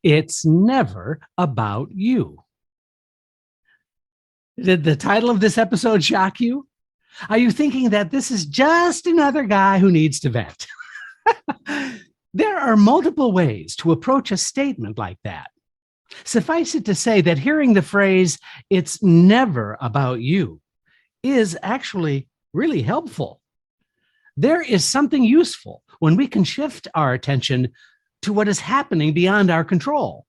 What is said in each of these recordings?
It's never about you. Did the title of this episode shock you? Are you thinking that this is just another guy who needs to vent? There are multiple ways to approach a statement like that. Suffice it to say that hearing the phrase, "it's never about you," is actually really helpful. There is something useful when we can shift our attention to what is happening beyond our control.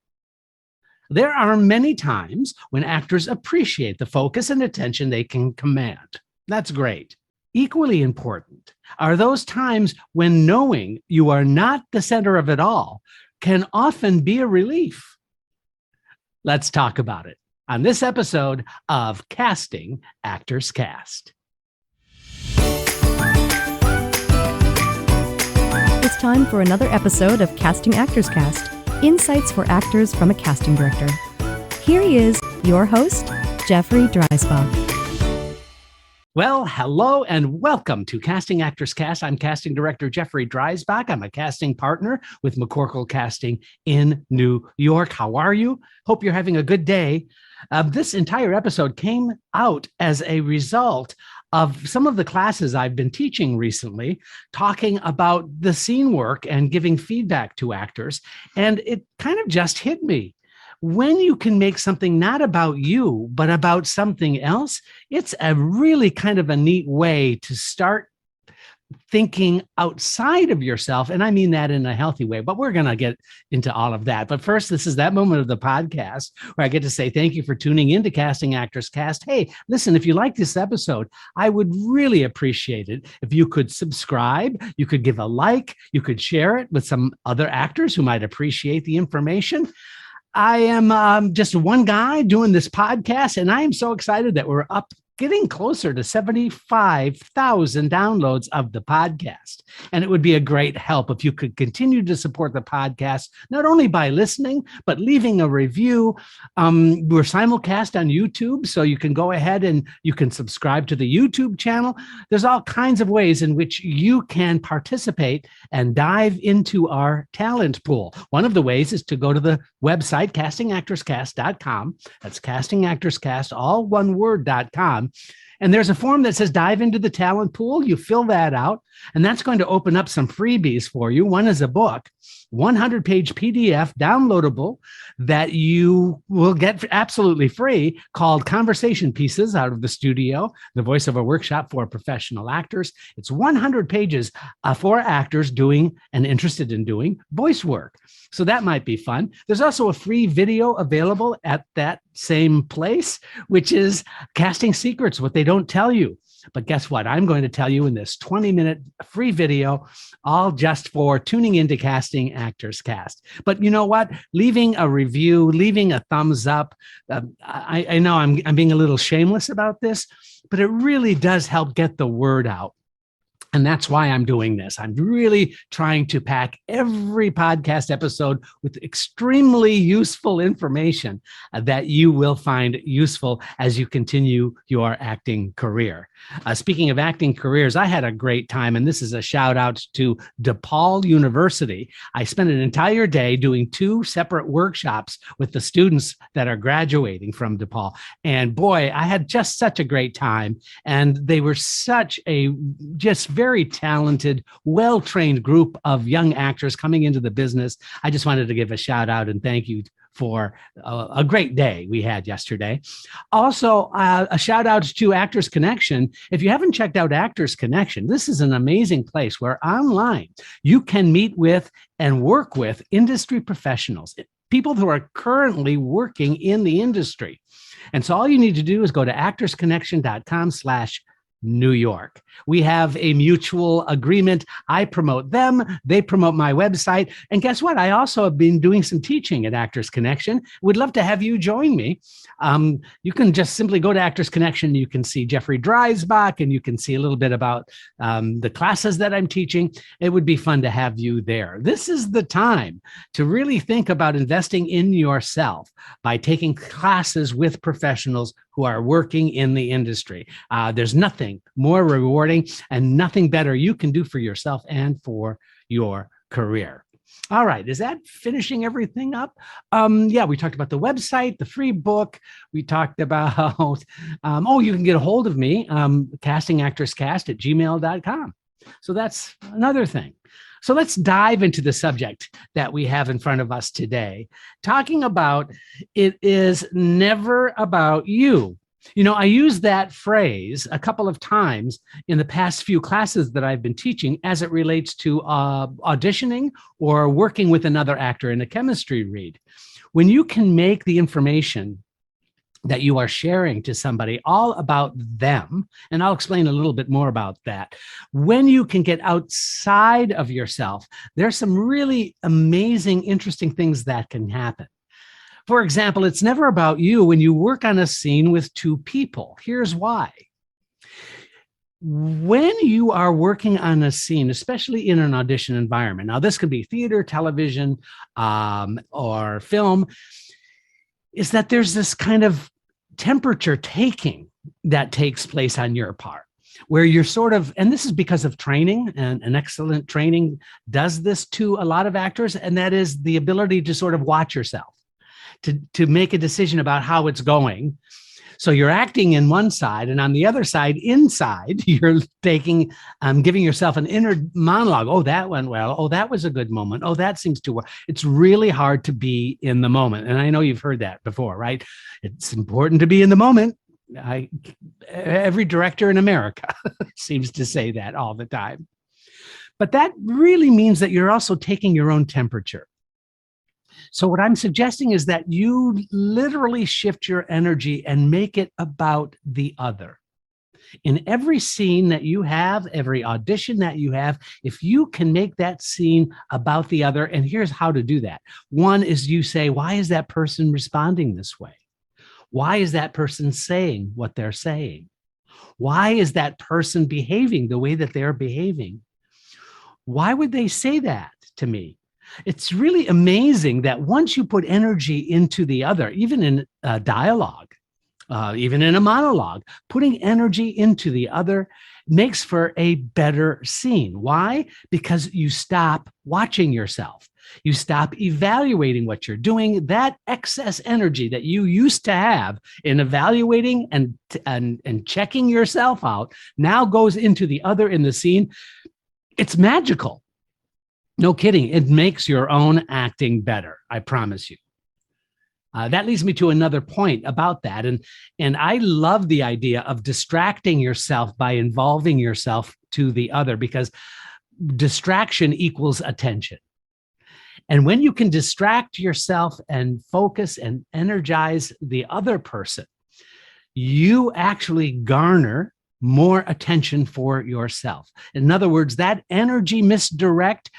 There are many times when actors appreciate the focus and attention they can command. That's great. Equally important are those times when knowing you are not the center of it all can often be a relief. Let's talk about it on this episode of Casting Actors Cast. It's time for another episode of Casting Actors Cast, insights for actors from a casting director. Here he is, your host, Jeffrey Dreisbach. Well, hello and welcome to Casting Actors Cast. I'm casting director Jeffrey Dreisbach. I'm a casting partner with McCorkle Casting in New York. How are you? Hope you're having a good day. This entire episode came out as a result of some of the classes I've been teaching recently, talking about the scene work and giving feedback to actors. And it kind of just hit me. When you can make something not about you, but about something else, it's a really kind of a neat way to start thinking outside of yourself. And I mean that in a healthy way, but we're going to get into all of that. But first, this is that moment of the podcast where I get to say thank you for tuning into Casting Actors Cast. Hey, listen, if you like this episode, I would really appreciate it if you could subscribe, you could give a like, you could share it with some other actors who might appreciate the information. I am just one guy doing this podcast, and I am so excited that we're getting closer to 75,000 downloads of the podcast. And it would be a great help if you could continue to support the podcast, not only by listening, but leaving a review. We're simulcast on YouTube, so you can go ahead and you can subscribe to the YouTube channel. There's all kinds of ways in which you can participate and dive into our talent pool. One of the ways is to go to the website, castingactorscast.com. That's castingactorscast, all one word.com. And there's a form that says dive into the talent pool. You fill that out, and that's going to open up some freebies for you. One is a book, 100-page PDF downloadable that you will get absolutely free, called Conversation Pieces Out of the Studio, the voiceover workshop for professional actors. It's 100 pages for actors doing and interested in doing voice work. So that might be fun. There's also a free video available at that same place, which is Casting Secrets, what they don't tell you. But guess what? I'm going to tell you in this 20-minute free video, all just for tuning into Casting Actors Cast. But you know what? Leaving a review, leaving a thumbs up. I know I'm being a little shameless about this, but it really does help get the word out. And that's why I'm doing this. I'm really trying to pack every podcast episode with extremely useful information that you will find useful as you continue your acting career. Speaking of acting careers, I had a great time, and this is a shout out to DePaul University. I spent an entire day doing 2 separate workshops with the students that are graduating from DePaul. And boy, I had just such a great time. And they were such a just very talented, well-trained group of young actors coming into the business. I just wanted to give a shout out and thank you for a great day we had yesterday. Also, a shout out to Actors Connection. If you haven't checked out Actors Connection, this is an amazing place where online you can meet with and work with industry professionals, people who are currently working in the industry. And so all you need to do is go to actorsconnection.com/New York. We have a mutual agreement. I promote them, they promote my website. And guess what? I also have been doing some teaching at Actors Connection. Would love to have you join me. You can just simply go to Actors Connection. You can see Jeffrey Dreisbach, and you can see a little bit about the classes that I'm teaching. It would be fun to have you there. This is the time to really think about investing in yourself by taking classes with professionals who are working in the industry. There's nothing more rewarding and nothing better you can do for yourself and for your career. All right. Is that finishing everything up? Yeah, we talked about the website, the free book. We talked about, you can get a hold of me, castingactresscast@gmail.com. So that's another thing. So let's dive into the subject that we have in front of us today, talking about it is never about you. You know, I use that phrase a couple of times in the past few classes that I've been teaching as it relates to auditioning or working with another actor in a chemistry read. When you can make the information that you are sharing to somebody all about them, and I'll explain a little bit more about that. When you can get outside of yourself, there's some really amazing, interesting things that can happen. For example, it's never about you when you work on a scene with two people. Here's why. When you are working on a scene, especially in an audition environment, now this could be theater, television, or film, is that there's this kind of temperature taking that takes place on your part, where you're sort of, and this is because of training, and an excellent training does this to a lot of actors, and that is the ability to sort of watch yourself, to make a decision about how it's going. So you're acting in one side, and on the other side, inside, you're taking, giving yourself an inner monologue. Oh, that went well. Oh, that was a good moment. Oh, that seems to work. It's really hard to be in the moment. And I know you've heard that before, right? It's important to be in the moment. Every director in America seems to say that all the time. But that really means that you're also taking your own temperature. So what I'm suggesting is that you literally shift your energy and make it about the other. In every scene that you have, every audition that you have, if you can make that scene about the other, and here's how to do that. One is you say, why is that person responding this way? Why is that person saying what they're saying? Why is that person behaving the way that they're behaving? Why would they say that to me? It's really amazing that once you put energy into the other, even in a dialogue, even in a monologue, putting energy into the other makes for a better scene. Why? Because you stop watching yourself. You stop evaluating what you're doing. That excess energy that you used to have in evaluating and checking yourself out now goes into the other in the scene. It's magical. No kidding. It makes your own acting better. I promise you. That leads me to another point about that. And I love the idea of distracting yourself by involving yourself to the other, because distraction equals attention. And when you can distract yourself and focus and energize the other person, you actually garner more attention for yourself. In other words, that energy misdirect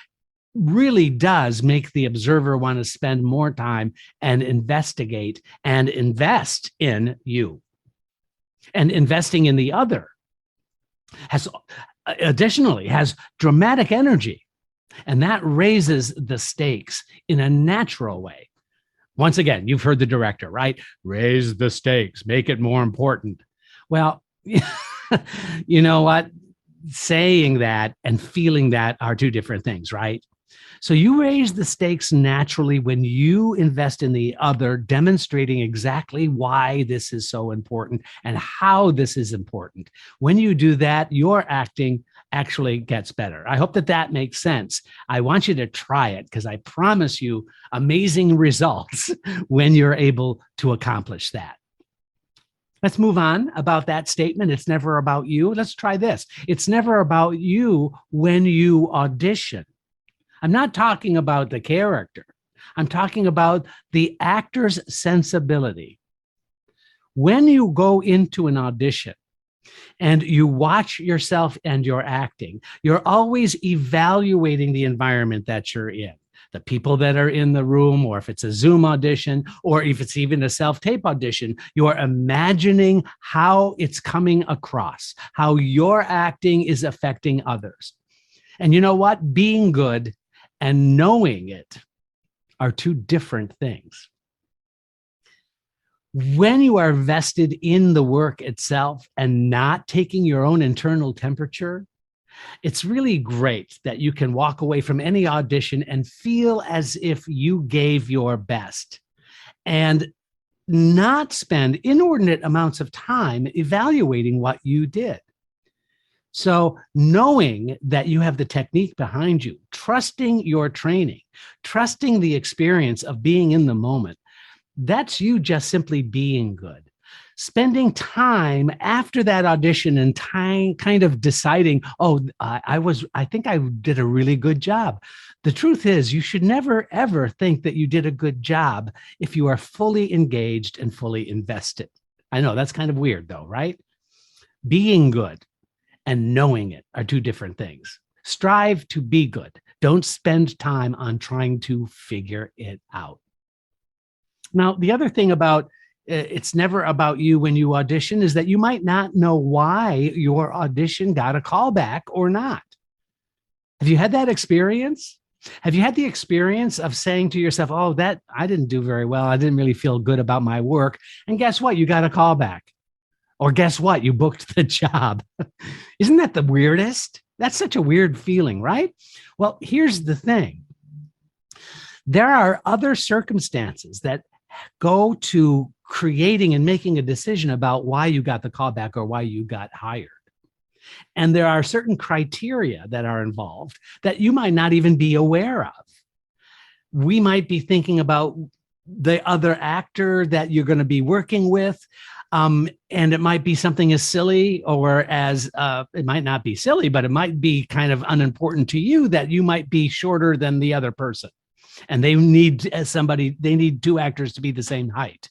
really does make the observer want to spend more time and investigate and invest in you. And investing in the other additionally has dramatic energy, and that raises the stakes in a natural way. Once again, you've heard the director, right? Raise the stakes, make it more important. Well, you know what? Saying that and feeling that are two different things, right? So you raise the stakes naturally when you invest in the other, demonstrating exactly why this is so important and how this is important. When you do that, your acting actually gets better. I hope that that makes sense. I want you to try it, because I promise you amazing results when you're able to accomplish that. Let's move on about that statement. It's never about you. Let's try this. It's never about you when you audition. I'm not talking about the character. I'm talking about the actor's sensibility. When you go into an audition and you watch yourself and your acting, you're always evaluating the environment that you're in, the people that are in the room, or if it's a Zoom audition, or if it's even a self-tape audition, you're imagining how it's coming across, how your acting is affecting others. And you know what? Being good and knowing it are two different things. When you are vested in the work itself and not taking your own internal temperature, It's really great that you can walk away from any audition and feel as if you gave your best and not spend inordinate amounts of time evaluating what you did. So, knowing that you have the technique behind you, trusting your training, trusting the experience of being in the moment, that's you just simply being good. Spending time after that audition and time kind of deciding, oh, I think I did a really good job. The truth is, you should never, ever think that you did a good job if you are fully engaged and fully invested. I know that's kind of weird, though, right? Being good and knowing it are two different things. Strive to be good. Don't spend time on trying to figure it out. Now, the other thing about it's never about you when you audition is that you might not know why your audition got a callback or not. Have you had that experience? Have you had the experience of saying to yourself, oh, that I didn't do very well. I didn't really feel good about my work. And guess what? You got a callback. Or guess what? You booked the job. Isn't that the weirdest? That's such a weird feeling, right? Well, here's the thing. There are other circumstances that go to creating and making a decision about why you got the callback or why you got hired. And there are certain criteria that are involved that you might not even be aware of. We might be thinking about the other actor that you're going to be working with. And it might be something as silly or as it might not be silly, but it might be kind of unimportant to you that you might be shorter than the other person. And they need they need two actors to be the same height.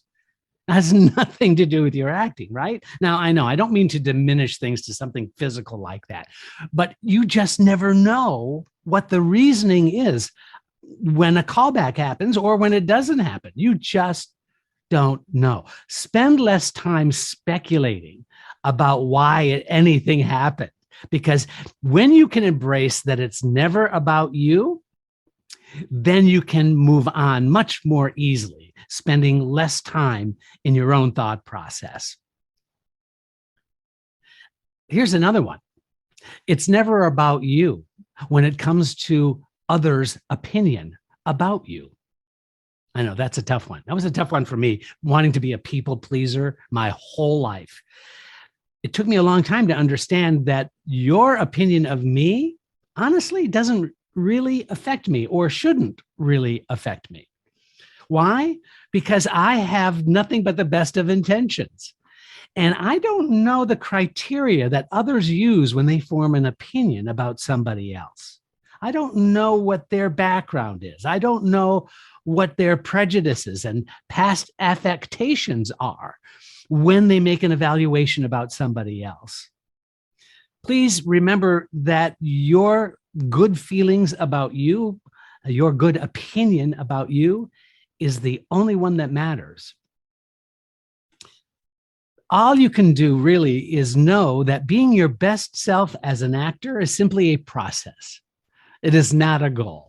It has nothing to do with your acting, right? Now, I know I don't mean to diminish things to something physical like that, but you just never know what the reasoning is when a callback happens or when it doesn't happen. You just don't know. Spend less time speculating about why anything happened, because when you can embrace that it's never about you, then you can move on much more easily, spending less time in your own thought process. Here's another one. It's never about you when it comes to others' opinion about you. I know that's a tough one. That was a tough one for me, wanting to be a people pleaser my whole life. It took me a long time to understand that your opinion of me, honestly, doesn't really affect me or shouldn't really affect me. Why? Because I have nothing but the best of intentions. And I don't know the criteria that others use when they form an opinion about somebody else. I don't know what their background is. I don't know what their prejudices and past affectations are when they make an evaluation about somebody else. Please remember that your good feelings about you, your good opinion about you, is the only one that matters. All you can do really is know that being your best self as an actor is simply a process. It is not a goal.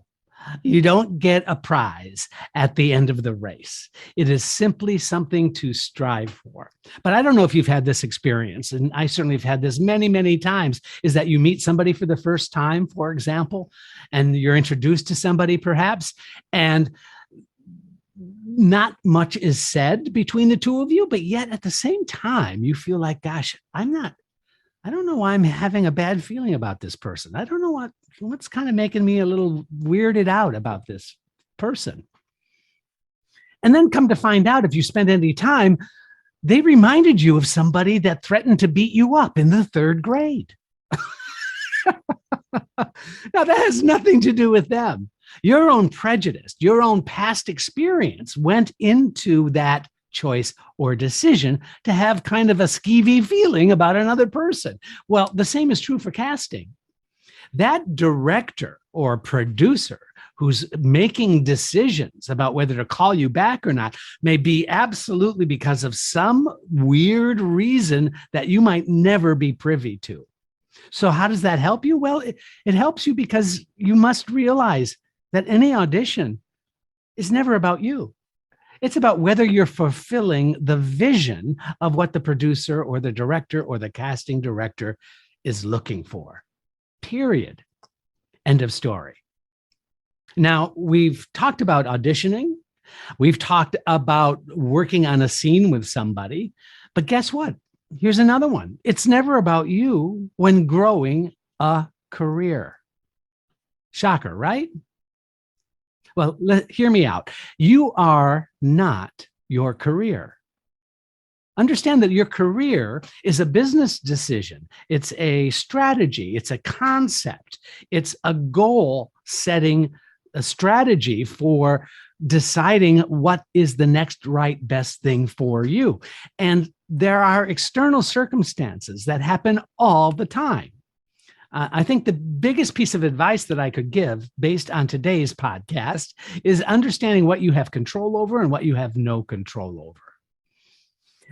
You don't get a prize at the end of the race. It is simply something to strive for. But I don't know if you've had this experience, and I certainly have had this many, many times, is that you meet somebody for the first time, for example, and you're introduced to somebody perhaps, and not much is said between the two of you, but yet at the same time, you feel like, gosh, I don't know why I'm having a bad feeling about this person. I don't know what's kind of making me a little weirded out about this person. And then come to find out, if you spend any time, they reminded you of somebody that threatened to beat you up in the third grade. Now, that has nothing to do with them. Your own prejudice, your own past experience went into that choice or decision to have kind of a skeevy feeling about another person. Well, the same is true for casting. That director or producer who's making decisions about whether to call you back or not may be absolutely because of some weird reason that you might never be privy to. So how does that help you? Well, it helps you because you must realize that any audition is never about you. It's about whether you're fulfilling the vision of what the producer or the director or the casting director is looking for. period. End of story. Now, we've talked about auditioning. We've talked about working on a scene with somebody. But guess what? Here's another one. It's never about you when growing a career. Shocker, right? Well, hear me out. You are not your career. Understand that your career is a business decision. It's a strategy. It's a concept. It's a goal setting, a strategy for deciding what is the next right best thing for you. And there are external circumstances that happen all the time. I think the biggest piece of advice that I could give based on today's podcast is understanding what you have control over and what you have no control over.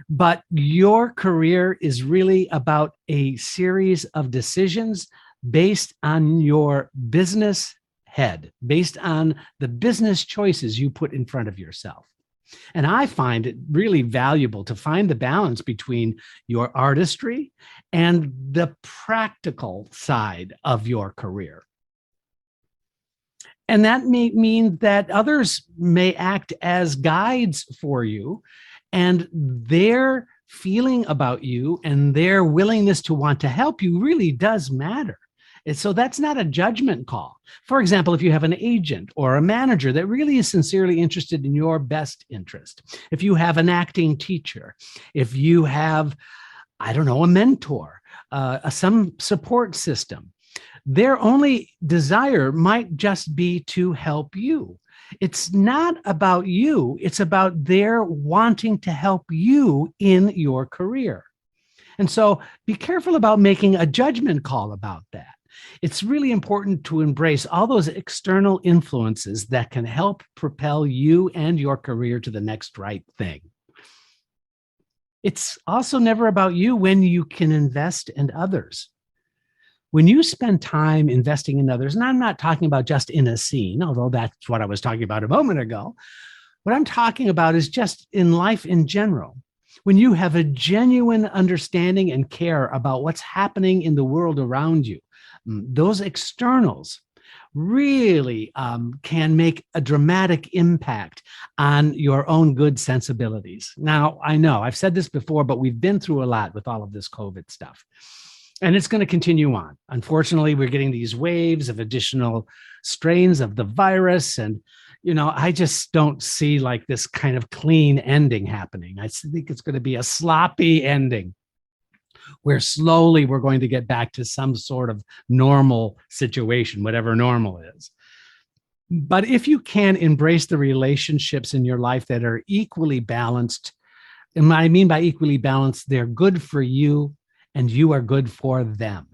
But your career is really about a series of decisions based on your business head, based on the business choices you put in front of yourself. And I find it really valuable to find the balance between your artistry and the practical side of your career. And that may mean that others may act as guides for you, and their feeling about you and their willingness to want to help you really does matter. And so that's not a judgment call. For example, if you have an agent or a manager that really is sincerely interested in your best interest, if you have an acting teacher, if you have, I don't know, a mentor, some support system, their only desire might just be to help you. It's not about you. It's about their wanting to help you in your career. And so be careful about making a judgment call about that. It's really important to embrace all those external influences that can help propel you and your career to the next right thing. It's also never about you when you can invest in others. When you spend time investing in others, and I'm not talking about just in a scene, although that's what I was talking about a moment ago. What I'm talking about is just in life in general. When you have a genuine understanding and care about what's happening in the world around you, those externals really can make a dramatic impact on your own good sensibilities. Now, I know I've said this before, but we've been through a lot with all of this COVID stuff. And it's going to continue on. Unfortunately, we're getting these waves of additional strains of the virus. And, I just don't see like this kind of clean ending happening. I think it's going to be a sloppy ending where slowly we're going to get back to some sort of normal situation, whatever normal is. But if you can embrace the relationships in your life that are equally balanced, and what I mean by equally balanced, they're good for you and you are good for them.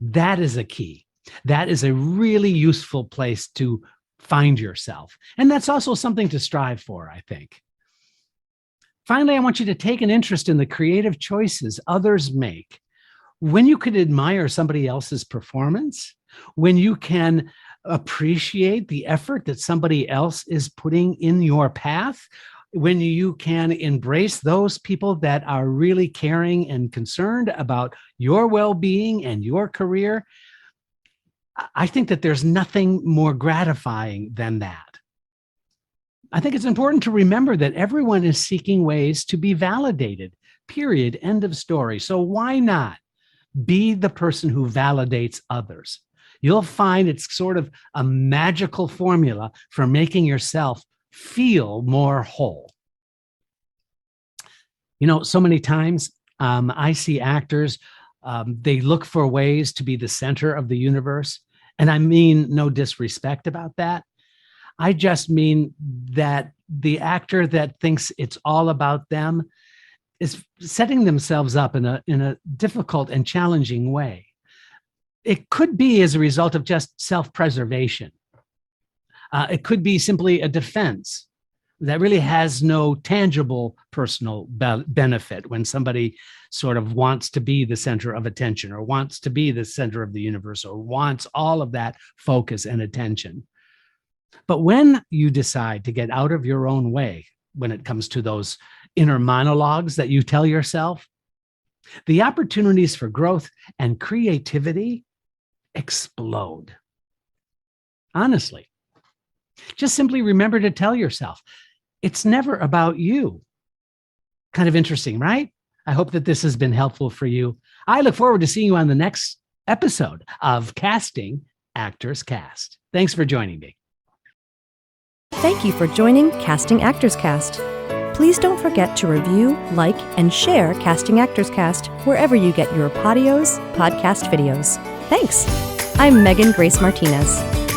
That is a key. That is a really useful place to find yourself. And that's also something to strive for, I think. Finally, I want you to take an interest in the creative choices others make. When you can admire somebody else's performance, when you can appreciate the effort that somebody else is putting in your path, when you can embrace those people that are really caring and concerned about your well-being and your career, I think that there's nothing more gratifying than that. I think it's important to remember that everyone is seeking ways to be validated, period, end of story. So why not be the person who validates others? You'll find it's sort of a magical formula for making yourself feel more whole. So many times I see actors, they look for ways to be the center of the universe. And I mean no disrespect about that. I just mean that the actor that thinks it's all about them is setting themselves up in a difficult and challenging way. It could be as a result of just self-preservation. It could be simply a defense that really has no tangible personal benefit when somebody sort of wants to be the center of attention or wants to be the center of the universe or wants all of that focus and attention. But when you decide to get out of your own way, when it comes to those inner monologues that you tell yourself, the opportunities for growth and creativity explode. Honestly, just simply remember to tell yourself, it's never about you. Kind of interesting, right? I hope that this has been helpful for you. I look forward to seeing you on the next episode of Casting Actors Cast. Thanks for joining me. Thank you for joining Casting Actors Cast. Please don't forget to review, like, and share Casting Actors Cast wherever you get your podcast videos. Thanks. I'm Megan Grace Martinez.